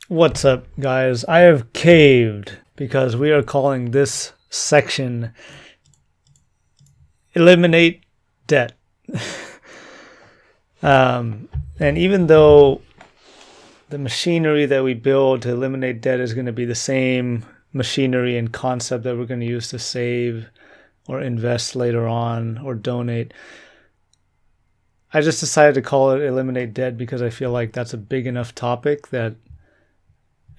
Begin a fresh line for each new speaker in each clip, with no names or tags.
What's up, guys? I have caved because we are calling this section Eliminate Debt. And even though the machinery that we build to eliminate debt is going to be the same machinery and concept that we're going to use to save or invest later on or donate, I just decided to call it Eliminate Debt because I feel like that's a big enough topic that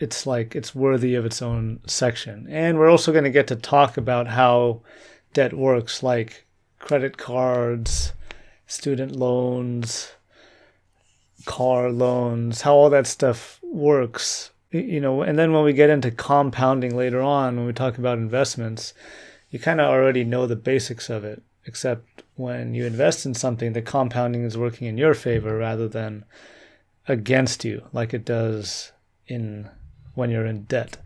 it's worthy of its own section. And we're also going to get to talk about how debt works, like credit cards, student loans, car loans, how all that stuff works. And then when we get into compounding later on, when we talk about investments, you kind of already know the basics of it, except when you invest in something, the compounding is working in your favor rather than against you, like it does when you're in debt.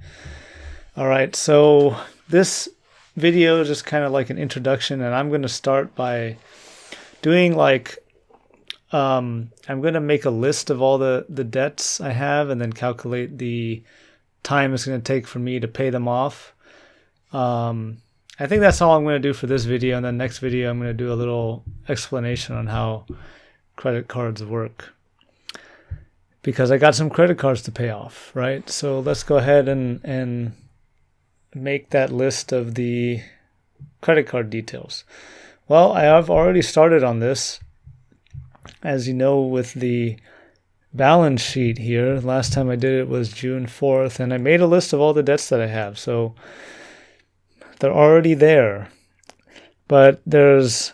All right, so this video is just kind of like an introduction, and I'm going to start by doing I'm going to make a list of all the debts I have and then calculate the time it's going to take for me to pay them off. I think that's all I'm going to do for this video, and then next video I'm going to do a little explanation on how credit cards work, because I got some credit cards to pay off, right? So let's go ahead and make that list of the credit card details. Well, I have already started on this, as you know, with the balance sheet here. Last time I did it was June 4th, and I made a list of all the debts that I have. So they're already there. But there's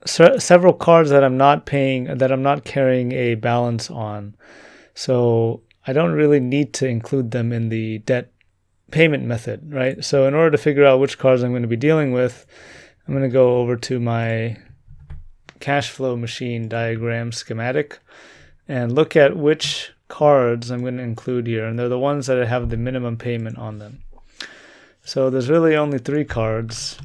several cards that I'm not carrying a balance on. So I don't really need to include them in the debt payment method, right? So in order to figure out which cards I'm going to be dealing with, I'm going to go over to my cash flow machine diagram schematic and look at which cards I'm going to include here. And they're the ones that have the minimum payment on them. So there's really only 3 cards.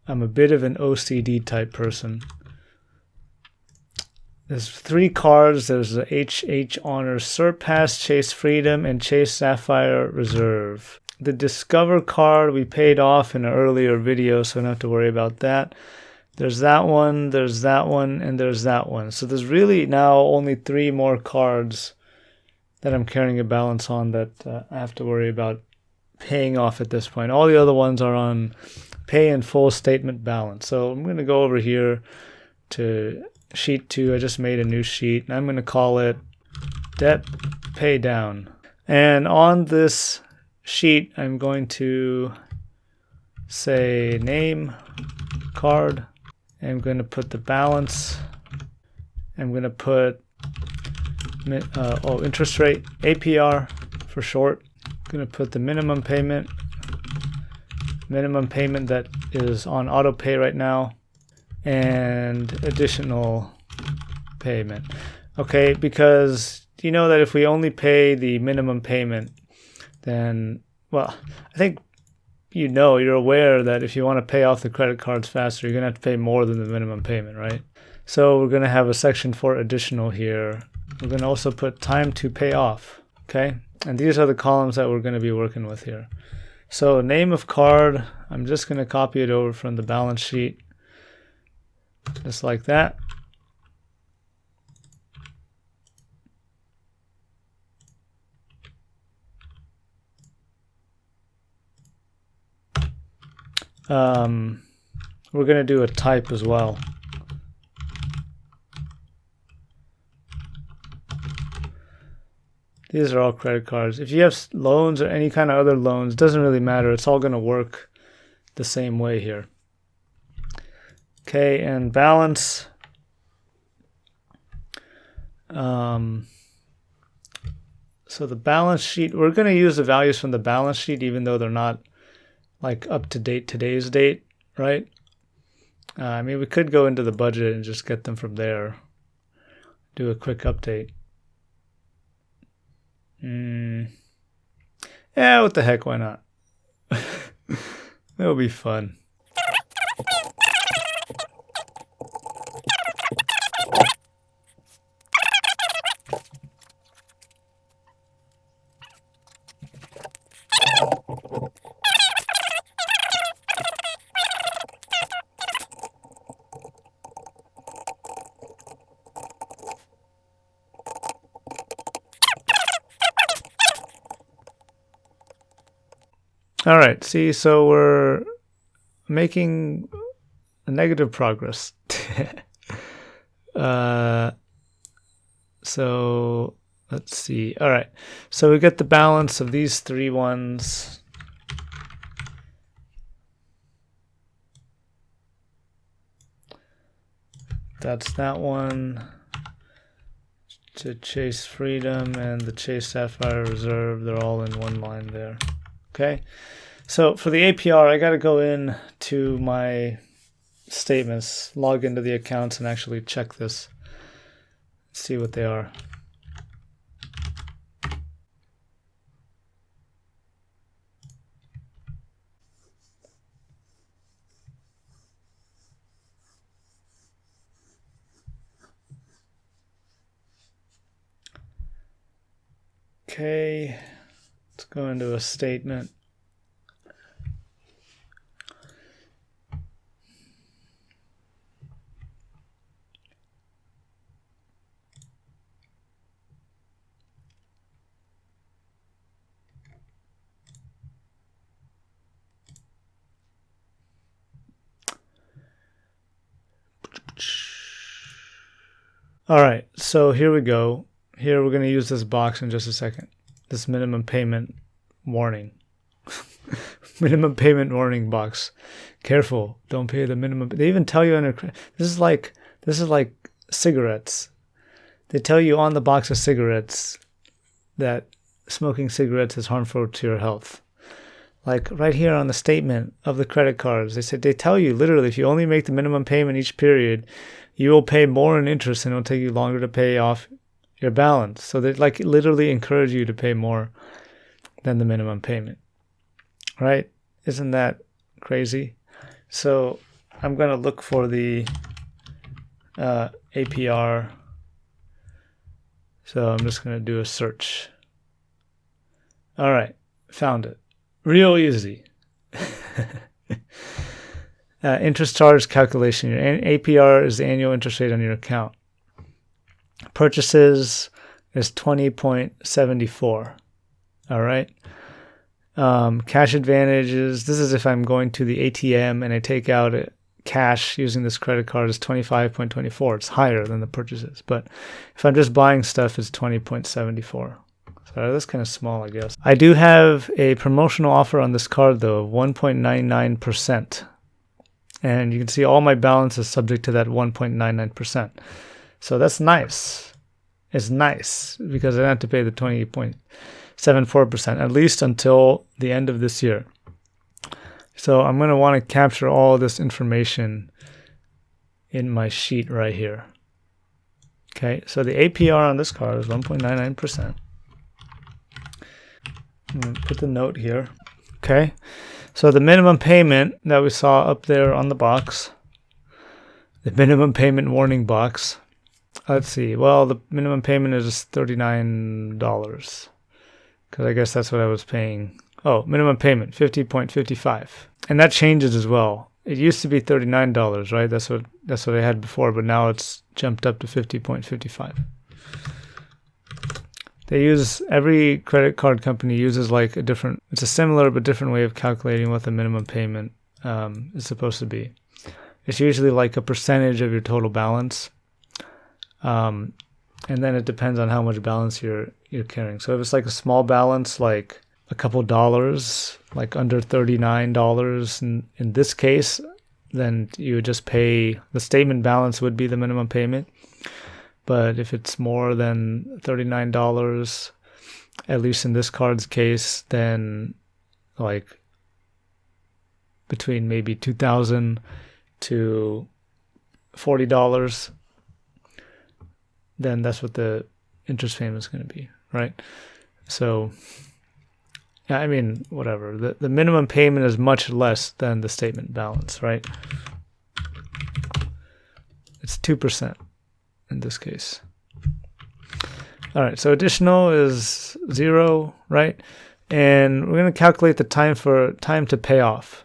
I'm a bit of an OCD type person. There's 3 cards. There's the HH Honors Surpass, Chase Freedom, and Chase Sapphire Reserve. The Discover card we paid off in an earlier video, so I don't have to worry about that. There's that one, and there's that one. So there's really now only 3 more cards that I'm carrying a balance on that I have to worry about paying off at this point. All the other ones are on pay in full statement balance. So I'm going to go over here to sheet 2. I just made a new sheet, and I'm going to call it debt pay down. And on this sheet, I'm going to say name, card. I'm going to put the balance. I'm going to put interest rate, APR for short. I'm going to put the minimum payment that is on auto pay right now, and additional payment. Okay, because you know that if we only pay the minimum payment, then, well, I think you're aware that if you want to pay off the credit cards faster, you're going to have to pay more than the minimum payment, right? So we're going to have a section for additional here. We're going to also put time to pay off, okay? And these are the columns that we're going to be working with here. So name of card, I'm just going to copy it over from the balance sheet, just like that. We're going to do a type as well. These are all credit cards. If you have loans or any kind of other loans, it doesn't really matter. It's all going to work the same way here. Okay, and balance. So the balance sheet, we're going to use the values from the balance sheet, even though they're not like up to date today's date, right? I mean, we could go into the budget and just get them from there. Do a quick update. Yeah, what the heck, why not? That'll be fun. All right, see, so we're making negative progress. So let's see. All right, so we get the balance of these three ones. That's that one. To Chase Freedom and the Chase Sapphire Reserve, they're all in one line there. Okay, so for the APR, I got to go in to my statements, log into the accounts, and actually check this. See what they are. Okay, let's go into a statement. All right, so here we go. Here we're going to use this box in just a second. This minimum payment warning. Minimum payment warning box. Careful, don't pay the minimum. They even tell you under this is like cigarettes. They tell you on the box of cigarettes that smoking cigarettes is harmful to your health. Like right here on the statement of the credit cards, they tell you literally if you only make the minimum payment each period, you will pay more in interest and it'll take you longer to pay off your balance. So they like literally encourage you to pay more than the minimum payment. Right? Isn't that crazy? So I'm going to look for the APR. So I'm just going to do a search. All right, found it. Real easy. Interest charge calculation. Your APR is the annual interest rate on your account. Purchases is 20.74. All right. Cash advantages. This is if I'm going to the ATM and I take out cash using this credit card is 25.24. It's higher than the purchases. But if I'm just buying stuff, it's 20.74. So that's kind of small, I guess. I do have a promotional offer on this card, though, of 1.99%. And you can see all my balance is subject to that 1.99%. So that's nice. It's nice because I don't have to pay the 20.74%, at least until the end of this year. So I'm going to want to capture all this information in my sheet right here. Okay, so the APR on this card is 1.99%. I'm going to put the note here. Okay, so the minimum payment that we saw up there on the box, the minimum payment warning box, let's see. Well, the minimum payment is $39 because I guess that's what I was paying. Oh, minimum payment, 50.55. And that changes as well. It used to be $39, right? That's what I had before, but now it's jumped up to 50.55. Every credit card company uses like it's a similar but different way of calculating what the minimum payment is supposed to be. It's usually like a percentage of your total balance. And then it depends on how much balance you're carrying. So if it's like a small balance, like a couple dollars, like under $39 in this case, then you would just pay, the statement balance would be the minimum payment. But if it's more than $39, at least in this card's case, then like between maybe $2,000 to $40, then that's what the interest payment is going to be, right? So, yeah, I mean, whatever. The minimum payment is much less than the statement balance, right? It's 2%. In this case. All right, so additional is 0, right? And we're going to calculate the time to pay off.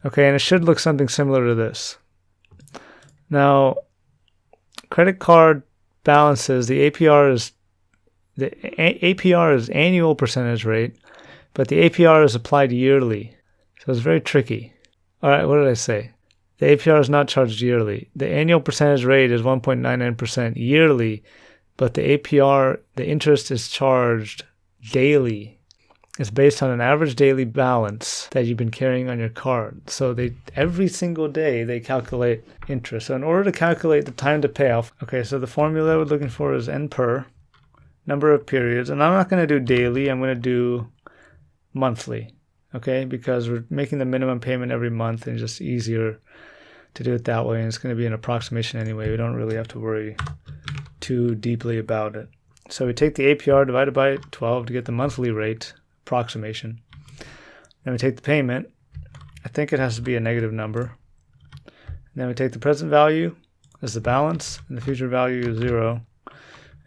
Okay, and it should look something similar to this. Now, credit card balances, the APR is annual percentage rate but the APR is applied yearly. So it's very tricky. All right, what did I say? The APR is not charged yearly. The annual percentage rate is 1.99% yearly, but the APR, the interest is charged daily. It's based on an average daily balance that you've been carrying on your card. So every single day they calculate interest. So in order to calculate the time to pay off, okay, so the formula we're looking for is N per number of periods. And I'm not going to do daily. I'm going to do monthly, okay, because we're making the minimum payment every month and it's just easier to do it that way. And it's going to be an approximation anyway. We don't really have to worry too deeply about it. So we take the APR divided by 12 to get the monthly rate approximation. Then we take the payment. I think it has to be a negative number. And then we take the present value as the balance, and the future value is 0.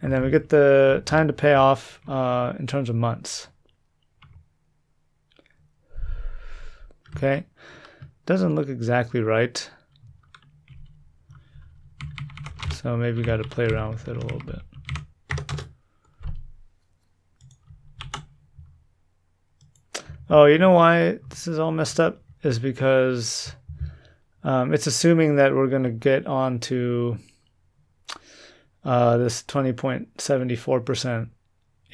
And then we get the time to pay off in terms of months. Okay, doesn't look exactly right. So maybe we got to play around with it a little bit. Oh, you know why this is all messed up? Is because it's assuming that we're going to get onto this 20.74%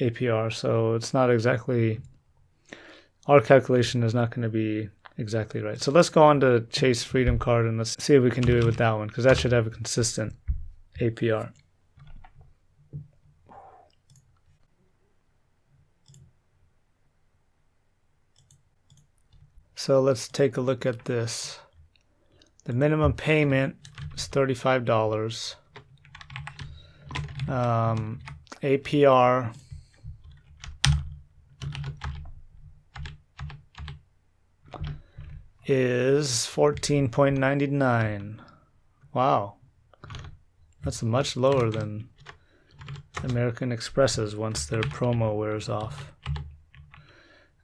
APR. So it's not exactly, our calculation is not going to be exactly right. So let's go on to Chase Freedom Card and let's see if we can do it with that one, because that should have a consistent APR. So let's take a look at this. The minimum payment is $35. APR is 14.99. Wow. That's much lower than American Express's once their promo wears off.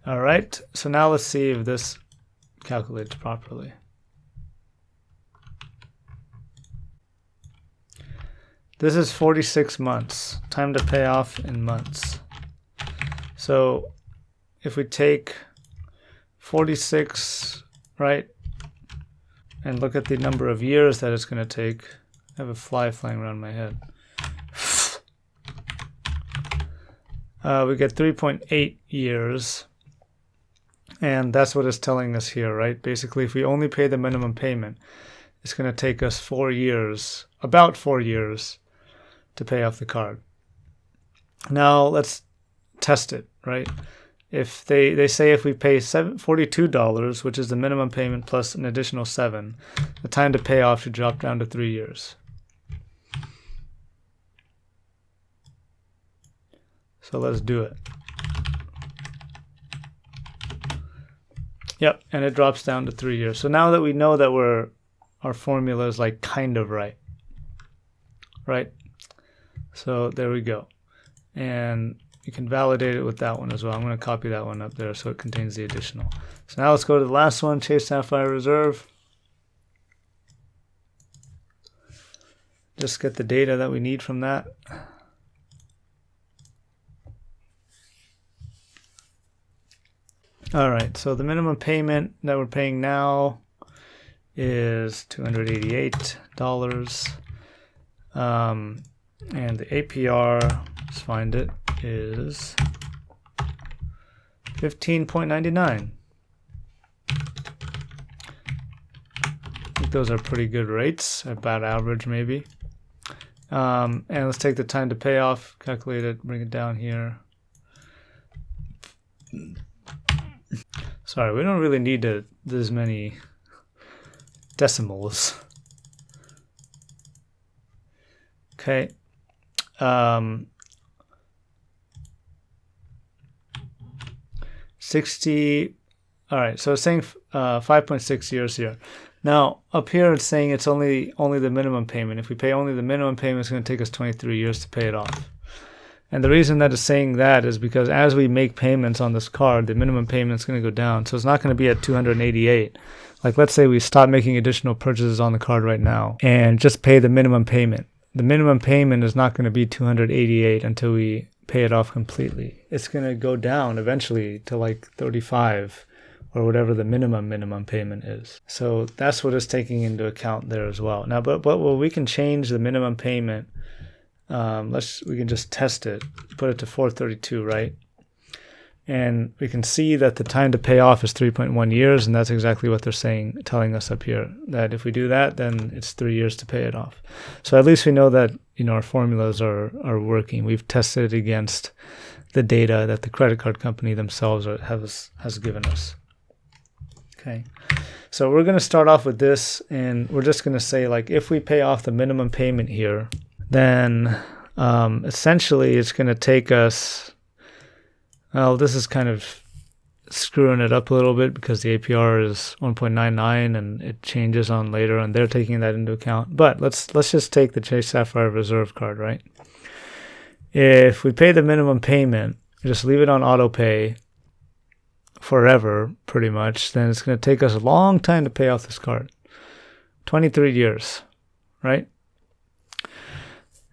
All right, so now let's see if this calculates properly. This is 46 months, time to pay off in months. So if we take 46, right, and look at the number of years that it's going to take. I have a fly flying around my head. We get 3.8 years. And that's what it's telling us here, right? Basically, if we only pay the minimum payment, it's going to take us 4 years, about 4 years, to pay off the card. Now, let's test it, right? If they say if we pay $42, which is the minimum payment plus an additional 7, the time to pay off should drop down to 3 years. So let's do it. Yep, and it drops down to 3 years. So now that we know that our formula is like kind of right. Right? So there we go. And you can validate it with that one as well. I'm going to copy that one up there so it contains the additional. So now let's go to the last one, Chase Sapphire Reserve. Just get the data that we need from that. All right, so the minimum payment that we're paying now is $288. And the APR, let's find it, is 15.99. I think those are pretty good rates, about average maybe. And let's take the time to pay off, calculate it, bring it down here. Sorry, we don't really need this many decimals. Okay. 60. All right, so it's saying 5.6 years here. Now, up here it's saying it's only the minimum payment. If we pay only the minimum payment, it's going to take us 23 years to pay it off. And the reason that it's saying that is because as we make payments on this card, the minimum payment is going to go down. So it's not going to be at 288. Like, let's say we stop making additional purchases on the card right now and just pay the minimum payment. The minimum payment is not going to be 288 until we pay it off completely. It's going to go down eventually to like 35 or whatever the minimum payment is. So that's what it's taking into account there as well. Now, but we can change the minimum payment. We can just test it, put it to 432, right? And we can see that the time to pay off is 3.1 years, and that's exactly what they're telling us up here, that if we do that, then it's 3 years to pay it off. So at least we know that, our formulas are working. We've tested it against the data that the credit card company themselves has given us. Okay, so we're going to start off with this, and we're just going to say, like, if we pay off the minimum payment here, then essentially it's going to take us... Well, this is kind of screwing it up a little bit because the APR is 1.99 and it changes on later, and they're taking that into account. But let's just take the Chase Sapphire Reserve card, right? If we pay the minimum payment, just leave it on auto pay forever, pretty much, then it's going to take us a long time to pay off this card. 23 years, right?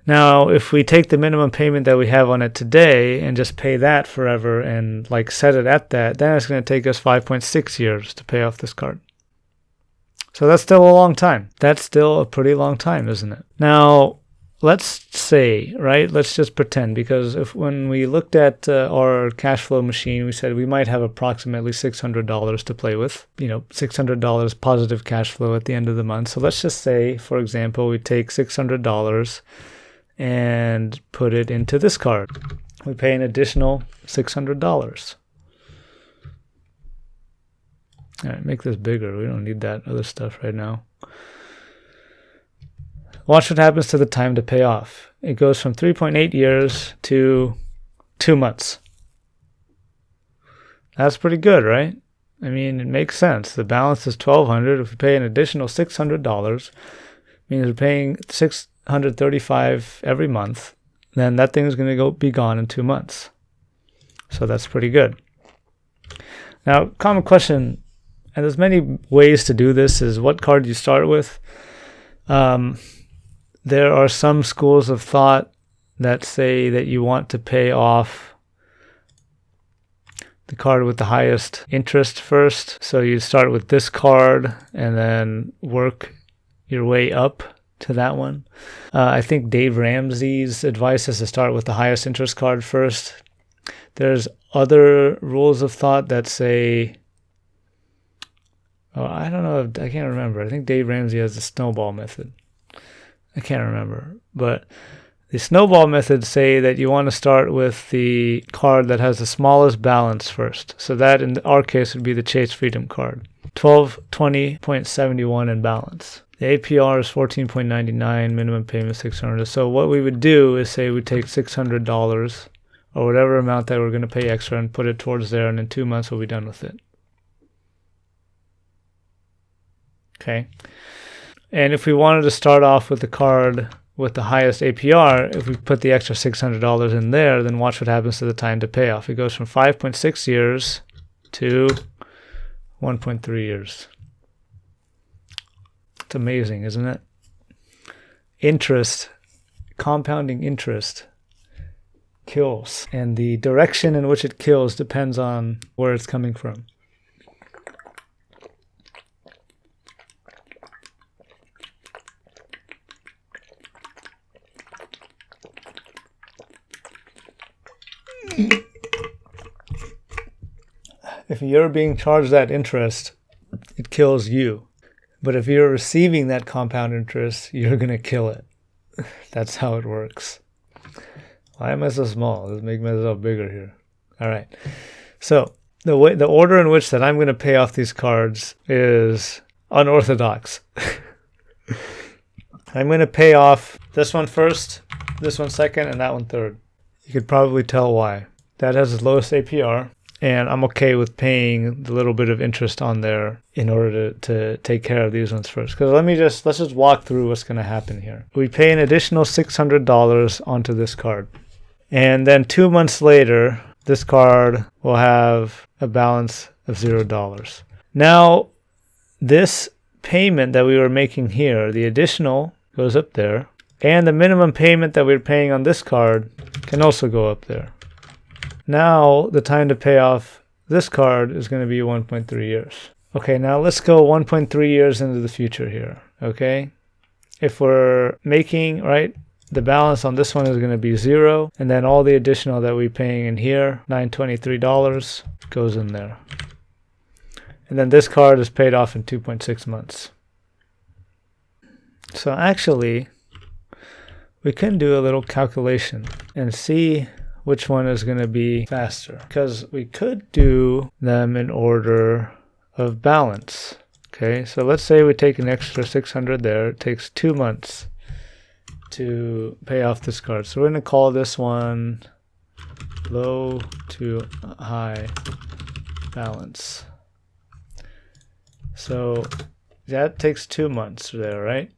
Now, if we take the minimum payment that we have on it today and just pay that forever and like set it at that, then it's going to take us 5.6 years to pay off this card. So that's still a long time. That's still a pretty long time, isn't it? Now, let's say, right, let's just pretend, because when we looked at our cash flow machine, we said we might have approximately $600 to play with, $600 positive cash flow at the end of the month. So let's just say, for example, we take $600 and put it into this card. We pay an additional $600. All right, make this bigger. We don't need that other stuff right now. Watch what happens to the time to pay off. It goes from 3.8 years to 2 months. That's pretty good, right? I mean, it makes sense. The balance is $1,200. If we pay an additional $600, means we're paying $635 every month, then that thing is going to be gone in 2 months. So that's pretty good. Now, common question, and there's many ways to do this, is what card you start with. There are some schools of thought that say that you want to pay off the card with the highest interest first. So you start with this card and then work your way up to that one. I think Dave Ramsey's advice is to start with the highest interest card first. There's other rules of thought that say, I don't know, I can't remember. I think Dave Ramsey has the snowball method. I can't remember. But the snowball methods say that you want to start with the card that has the smallest balance first. So that, in our case, would be the Chase Freedom card. 1220.71 in balance. The APR is 14.99, minimum payment $600. So what we would do is say we take $600 or whatever amount that we're going to pay extra and put it towards there, and in 2 months we'll be done with it. Okay. And if we wanted to start off with the card with the highest APR, if we put the extra $600 in there, then watch what happens to the time to pay off. It goes from 5.6 years to 1.3 years. It's amazing, isn't it? Interest, compounding interest, kills. And the direction in which it kills depends on where it's coming from. If you're being charged that interest, it kills you. But if you're receiving that compound interest, you're going to kill it. That's how it works. Why am I so small? Let's make myself bigger here. All right. So the order in which that I'm going to pay off these cards is unorthodox. I'm going to pay off this one first, this one second, and that one third. You could probably tell why. That has the lowest APR, and I'm okay with paying the little bit of interest on there in order to take care of these ones first. Because let's just walk through what's going to happen here. We pay an additional $600 onto this card. And then 2 months later, this card will have a balance of $0. Now, this payment that we were making here, the additional goes up there, and the minimum payment that we're paying on this card can also go up there. Now the time to pay off this card is going to be 1.3 years. Okay, now let's go 1.3 years into the future here, okay? If we're making, right, the balance on this one is going to be 0, and then all the additional that we're paying in here, $923, goes in there. And then this card is paid off in 2.6 months. So actually, we can do a little calculation and see which one is going to be faster, because we could do them in order of balance. Okay, so let's say we take an extra 600 there. It takes 2 months to pay off this card. So we're going to call this one low to high balance. So that takes 2 months there, right?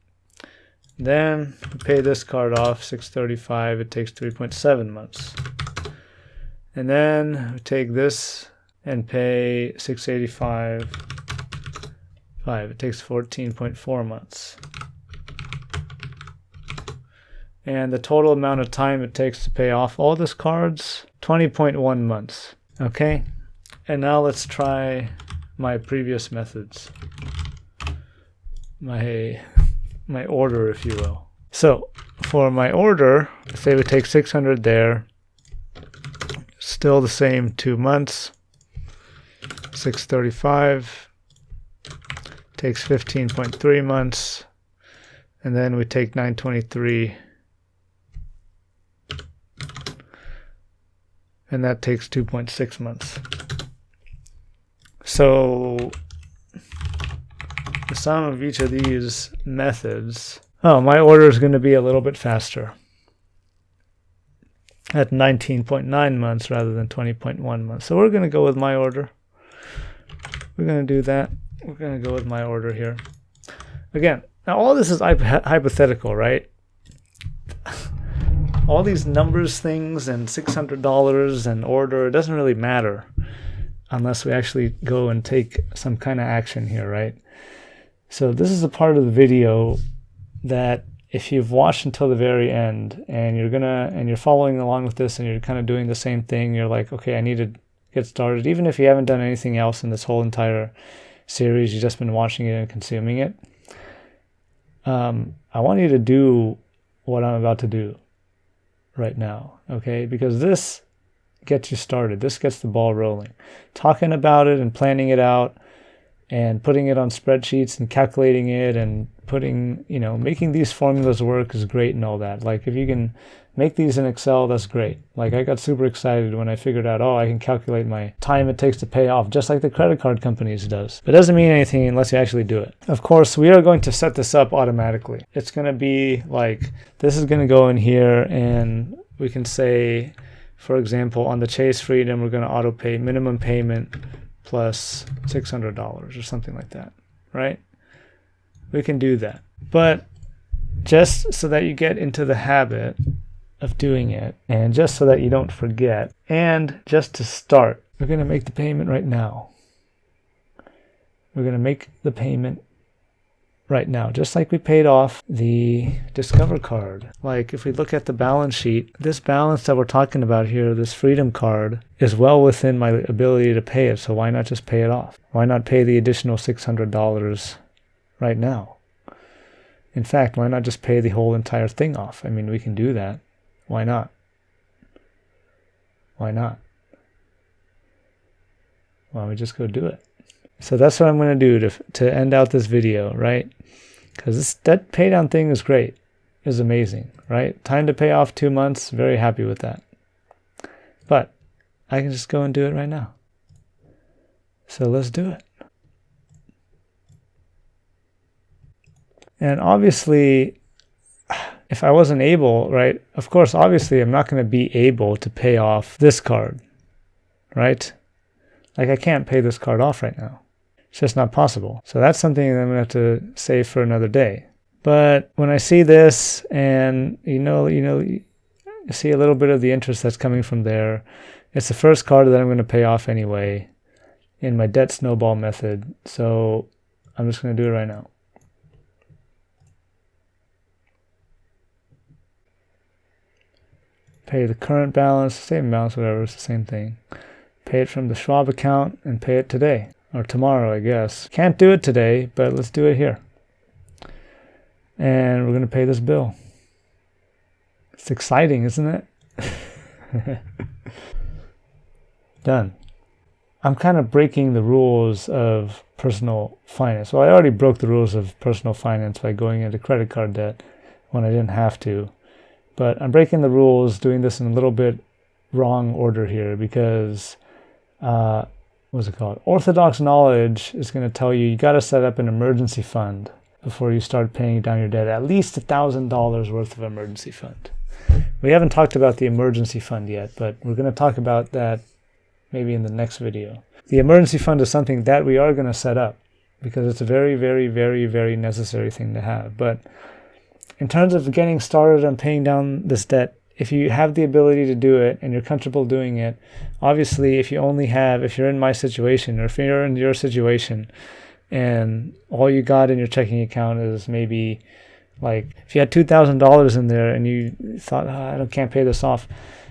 Then we pay this card off, 635. It takes 3.7 months. And then we take this and pay 685. It takes 14.4 months. And the total amount of time it takes to pay off all these cards, 20.1 months. Okay? And now let's try my previous methods. My order, if you will. So for my order, say we take 600 there, still the same 2 months, 635 takes 15.3 months, and then we take 923, and that takes 2.6 months. So the sum of each of these methods, my order is going to be a little bit faster at 19.9 months rather than 20.1 months. So we're going to go with my order. We're going to do that. We're going to go with my order here. Again, now all this is hypothetical, right? All these numbers things and $600 and order, it doesn't really matter unless we actually go and take some kind of action here, right? So this is a part of the video that if you've watched until the very end and you're following along with this and you're kind of doing the same thing, you're like, okay, I need to get started. Even if you haven't done anything else in this whole entire series, you've just been watching it and consuming it. I want you to do what I'm about to do right now, okay? Because this gets you started. This gets the ball rolling. Talking about it and planning it out and putting it on spreadsheets and calculating it and making these formulas work is great and all that. Like if you can make these in Excel, that's great. Like I got super excited when I figured out, I can calculate my time it takes to pay off, just like the credit card companies does. But it doesn't mean anything unless you actually do it. Of course, we are going to set this up automatically. It's going to be like, this is going to go in here and we can say, for example, on the Chase Freedom, we're going to auto pay minimum payment plus $600 or something like that, right? We can do that. But just so that you get into the habit of doing it, and just so that you don't forget, and just to start, we're going to make the payment right now. We're going to make the payment right now, just like we paid off the Discover card. Like if we look at the balance sheet, this balance that we're talking about here, this Freedom card, is well within my ability to pay it, so why not just pay it off? Why not pay the additional $600 right now? In fact, why not just pay the whole entire thing off? I mean, we can do that. Why not? Why not? Why don't we just go do it? So that's what I'm going to do to end out this video, right? Because this debt pay down thing is great. It's amazing, right? Time to pay off 2 months. Very happy with that. But I can just go and do it right now. So let's do it. And obviously, if I wasn't able, right? Of course, obviously, I'm not going to be able to pay off this card, right? Like I can't pay this card off right now. It's just not possible. So that's something that I'm going to have to save for another day. But when I see this and, you see a little bit of the interest that's coming from there, it's the first card that I'm going to pay off anyway in my debt snowball method. So I'm just going to do it right now. pay the current balance, same balance, whatever, it's the same thing. Pay it from the Schwab account and pay it today or tomorrow, I guess. Can't do it today, but let's do it here. And we're going to pay this bill. It's exciting, isn't it? Done. I'm kind of breaking the rules of personal finance. Well, I already broke the rules of personal finance by going into credit card debt when I didn't have to. But I'm breaking the rules, doing this in a little bit wrong order here because, what's it called? Orthodox knowledge is going to tell you got to set up an emergency fund before you start paying down your debt. At least $1,000 worth of emergency fund. We haven't talked about the emergency fund yet, but we're going to talk about that maybe in the next video. The emergency fund is something that we are going to set up because it's a very, very, very, very necessary thing to have. But in terms of getting started on paying down this debt, if you have the ability to do it and you're comfortable doing it, obviously if you're in my situation or if you're in your situation and all you got in your checking account is maybe like if you had $2,000 in there and you thought, I can't pay this off,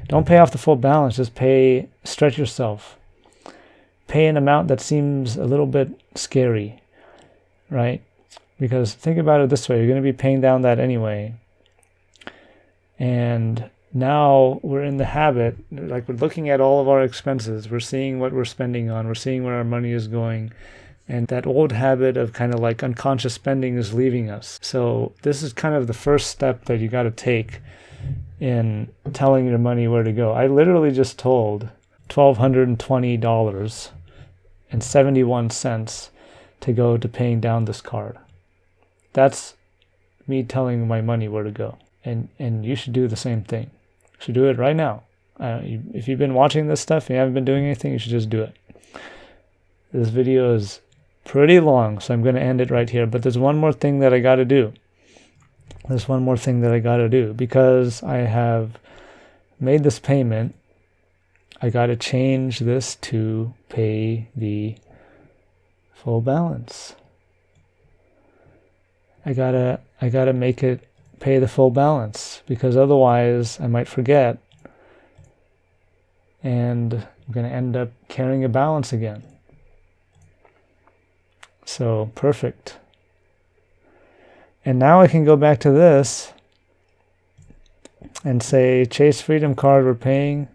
don't pay off the full balance. Just stretch yourself. Pay an amount that seems a little bit scary, right? Because think about it this way, you're going to be paying down that anyway. And now we're in the habit, like we're looking at all of our expenses, we're seeing what we're spending on, we're seeing where our money is going. And that old habit of kind of like unconscious spending is leaving us. So this is kind of the first step that you got to take in telling your money where to go. I literally just told $1,220.71 to go to paying down this card. That's me telling my money where to go. And you should do the same thing. You should do it right now. If you've been watching this stuff and you haven't been doing anything, you should just do it. This video is pretty long, so I'm going to end it right here. But there's one more thing that I got to do. Because I have made this payment, I got to change this to pay the full balance. I gotta make it pay the full balance because otherwise I might forget and I'm going to end up carrying a balance again. So perfect. And now I can go back to this and say Chase Freedom Card, we're paying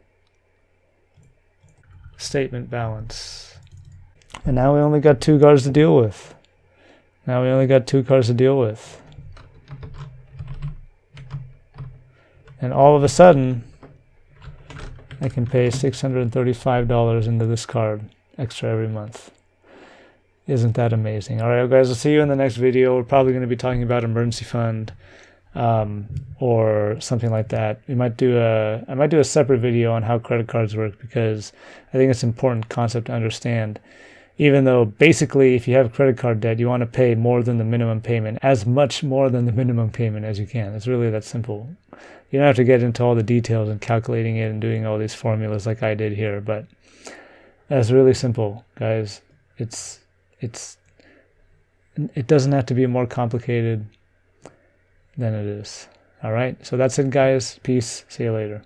statement balance. And now we only got 2 cards to deal with. And all of a sudden, I can pay $635 into this card extra every month. Isn't that amazing? All right, guys, I'll see you in the next video. We're probably going to be talking about emergency fund or something like that. I might do a separate video on how credit cards work because I think it's an important concept to understand. Even though basically if you have credit card debt, you want to pay more than the minimum payment, as much more than the minimum payment as you can. It's really that simple. You don't have to get into all the details and calculating it and doing all these formulas like I did here, but that's really simple, guys. It doesn't have to be more complicated than it is. All right, so that's it, guys. Peace. See you later.